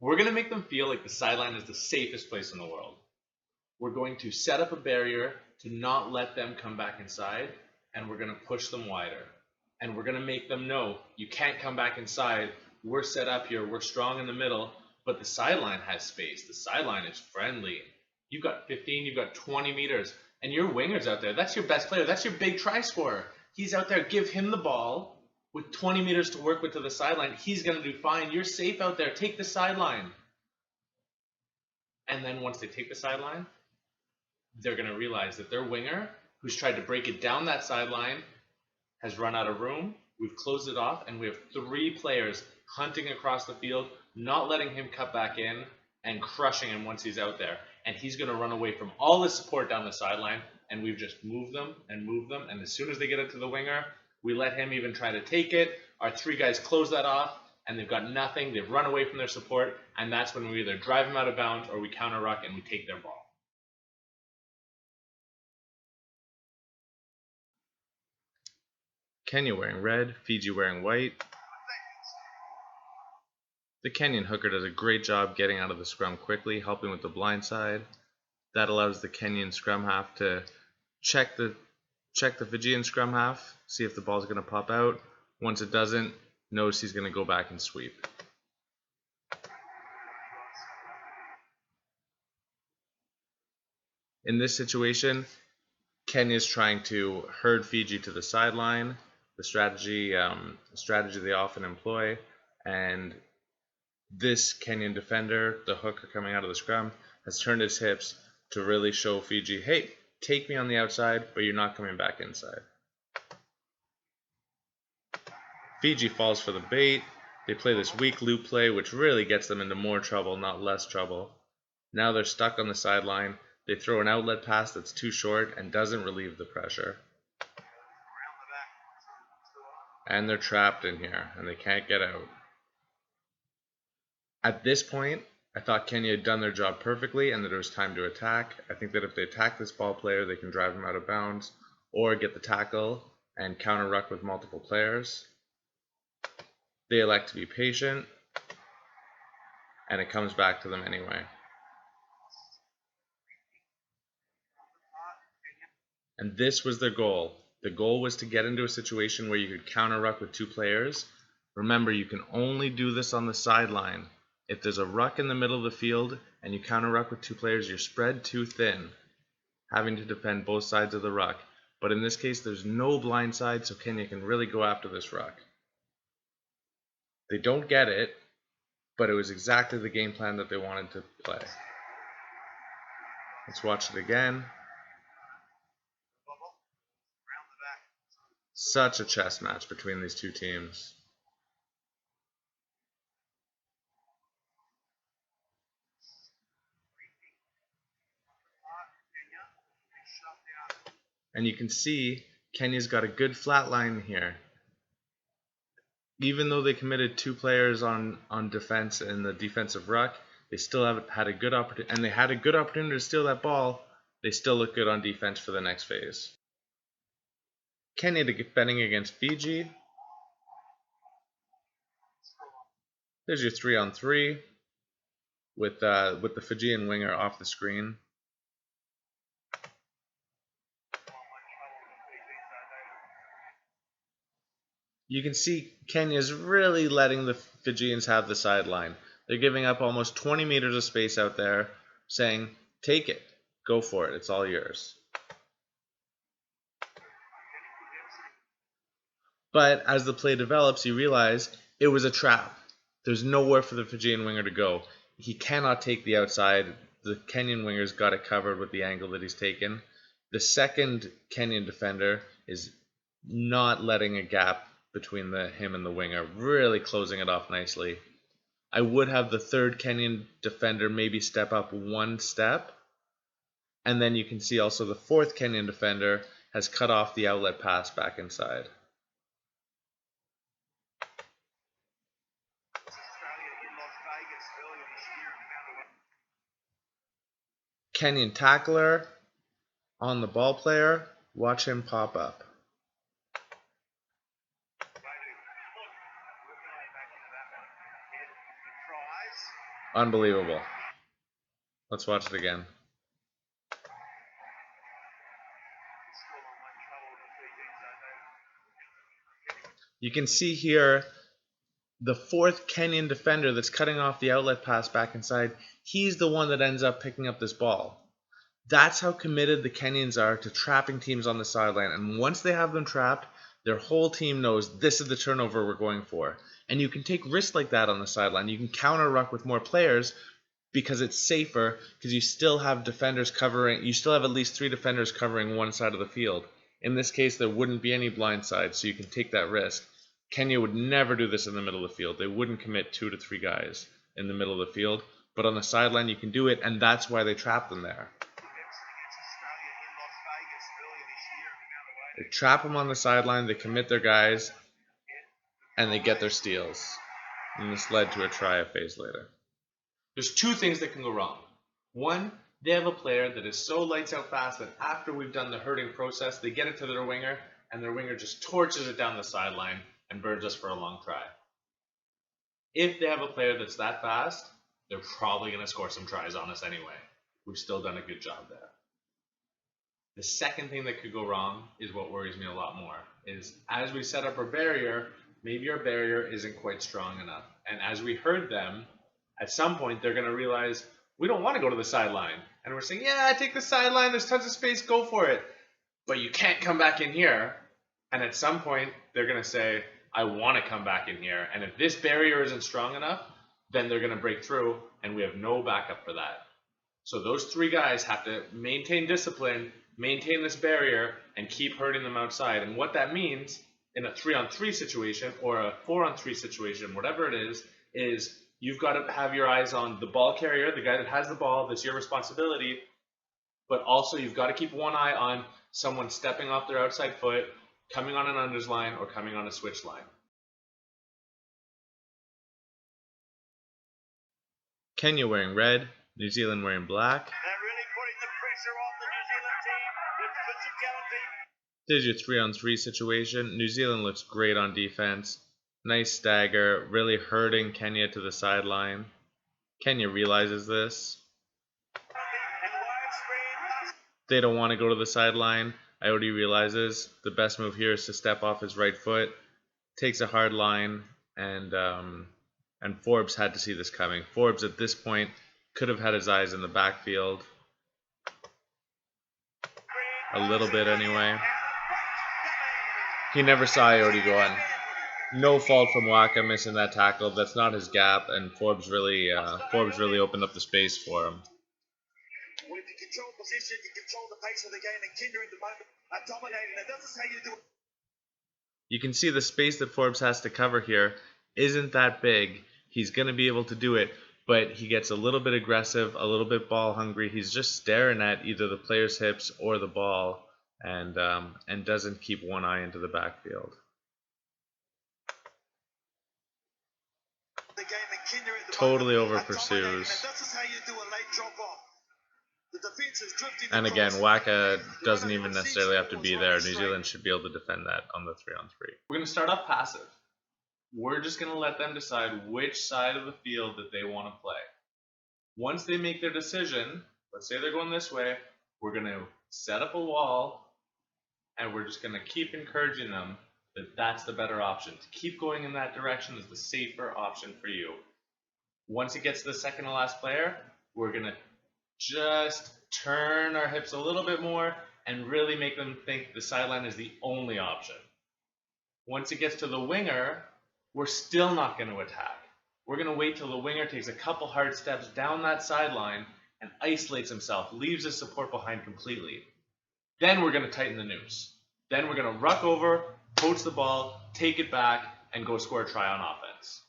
We're going to make them feel like the sideline is the safest place in the world. We're going to set up a barrier to not let them come back inside, and we're going to push them wider. And we're going to make them know you can't come back inside. We're set up here. We're strong in the middle, but the sideline has space. The sideline is friendly. You've got 15, you've got 20 meters, and your winger's out there. That's your best player. That's your big try scorer. He's out there. Give him the ball with 20 meters to work with to the sideline. He's going to do fine. You're safe out there. Take the sideline. And then once they take the sideline, they're going to realize that their winger, who's tried to break it down that sideline, has run out of room. We've closed it off, and we have 3 players hunting across the field, not letting him cut back in, and crushing him once he's out there. And he's going to run away from all the support down the sideline, and we've just moved them, and as soon as they get it to the winger, we let him even try to take it. Our 3 guys close that off, and they've got nothing. They've run away from their support, and that's when we either drive them out of bounds or we counter ruck and we take their ball. Kenya wearing red, Fiji wearing white. The Kenyan hooker does a great job getting out of the scrum quickly, helping with the blind side. That allows the Kenyan scrum half to check the Fijian scrum half, see if the ball's going to pop out. Once it doesn't, knows he's going to go back and sweep. In this situation, Kenya's trying to herd Fiji to the sideline, the strategy they often employ, and this Kenyan defender, the hooker coming out of the scrum, has turned his hips to really show Fiji, hey, take me on the outside, but you're not coming back inside. Fiji falls for the bait. They play this weak loop play, which really gets them into more trouble, not less trouble. Now they're stuck on the sideline. They throw an outlet pass that's too short and doesn't relieve the pressure. And they're trapped in here, and they can't get out. At this point, I thought Kenya had done their job perfectly and that it was time to attack. I think that if they attack this ball player, they can drive him out of bounds or get the tackle and counter ruck with multiple players. They elect to be patient, and it comes back to them anyway. And this was their goal. The goal was to get into a situation where you could counter ruck with 2 players. Remember, you can only do this on the sideline. If there's a ruck in the middle of the field and you counter ruck with 2 players, you're spread too thin, having to defend both sides of the ruck. But in this case, there's no blind side, so Kenya can really go after this ruck. They don't get it, but it was exactly the game plan that they wanted to play. Let's watch it again. Such a chess match between these 2 teams. And you can see Kenya's got a good flat line here. Even though they committed 2 players on defense in the defensive ruck, they still have had a good opportunity, and they had a good opportunity to steal that ball. They still look good on defense for the next phase. Kenya defending against Fiji. There's your 3-on-3 with the Fijian winger off the screen. You can see Kenya's really letting the Fijians have the sideline. They're giving up almost 20 meters of space out there, saying, take it, go for it, it's all yours. But as the play develops, you realize it was a trap. There's nowhere for the Fijian winger to go. He cannot take the outside. The Kenyan winger's got it covered with the angle that he's taken. The second Kenyan defender is not letting a gap between him and the winger, really closing it off nicely. I would have the third Kenyan defender maybe step up 1 step, and then you can see also the 4th Kenyan defender has cut off the outlet pass back inside. Kenyan tackler on the ball player, watch him pop up. Unbelievable. Let's watch it again. You can see here the fourth Kenyan defender that's cutting off the outlet pass back inside. He's the one that ends up picking up this ball. That's how committed the Kenyans are to trapping teams on the sideline. And once they have them trapped, their whole team knows this is the turnover we're going for. And you can take risks like that on the sideline. You can counter ruck with more players because it's safer, because you still have defenders covering, you still have at least 3 defenders covering one side of the field. In this case, there wouldn't be any blind side, so you can take that risk. Kenya would never do this in the middle of the field. They wouldn't commit 2 to 3 guys in the middle of the field. But on the sideline, you can do it, and that's why they trap them there. They trap them on the sideline, they commit their guys, and they get their steals. And this led to a try a phase later. There's 2 things that can go wrong. One, they have a player that is so lights out fast that after we've done the herding process, they get it to their winger, and their winger just torches it down the sideline and burns us for a long try. If they have a player that's that fast, they're probably going to score some tries on us anyway. We've still done a good job there. The second thing that could go wrong is what worries me a lot more, is as we set up our barrier, maybe our barrier isn't quite strong enough. And as we herd them, at some point they're going to realize we don't want to go to the sideline. And we're saying, yeah, take the sideline, there's tons of space, go for it. But you can't come back in here. And at some point they're going to say, I want to come back in here. And if this barrier isn't strong enough, then they're going to break through, and we have no backup for that. So those 3 guys have to maintain discipline, maintain this barrier, and keep hurting them outside. And what that means in a 3-on-3 situation or a 4-on-3 situation, whatever it is you've got to have your eyes on the ball carrier, the guy that has the ball, that's your responsibility, but also you've got to keep one eye on someone stepping off their outside foot, coming on an unders line, or coming on a switch line. Kenya wearing red, New Zealand wearing black. They're really putting the pressure on the New Zealand team with physicality. There's your 3-on-3 situation. New Zealand looks great on defense. Nice stagger, really hurting Kenya to the sideline. Kenya realizes this. They don't want to go to the sideline. Ioti realizes the best move here is to step off his right foot. Takes a hard line, and Forbes had to see this coming. Forbes at this point could have had his eyes in the backfield. A little bit anyway. He never saw Ioti going. No fault from Waka missing that tackle. That's not his gap, and Forbes really opened up the space for him. Well, if you control position, you control the pace of the game, and Kenya at the moment are dominating. And that's how you do it. You can see the space that Forbes has to cover here isn't that big. He's going to be able to do it, but he gets a little bit aggressive, a little bit ball hungry. He's just staring at either the player's hips or the ball, and doesn't keep one eye into the backfield. Totally over pursues. And again, Waka doesn't even necessarily have to be there. New Zealand should be able to defend that on the 3-on-3. We're going to start off passive. We're just going to let them decide which side of the field that they want to play. Once they make their decision, let's say they're going this way, we're going to set up a wall, and we're just going to keep encouraging them that that's the better option. To keep going in that direction is the safer option for you. Once it gets to the second to last player, we're going to just turn our hips a little bit more and really make them think the sideline is the only option. Once it gets to the winger, we're still not going to attack. We're going to wait till the winger takes a couple hard steps down that sideline and isolates himself, leaves his support behind completely. Then we're going to tighten the noose. Then we're going to ruck over, poach the ball, take it back, and go score a try on offense.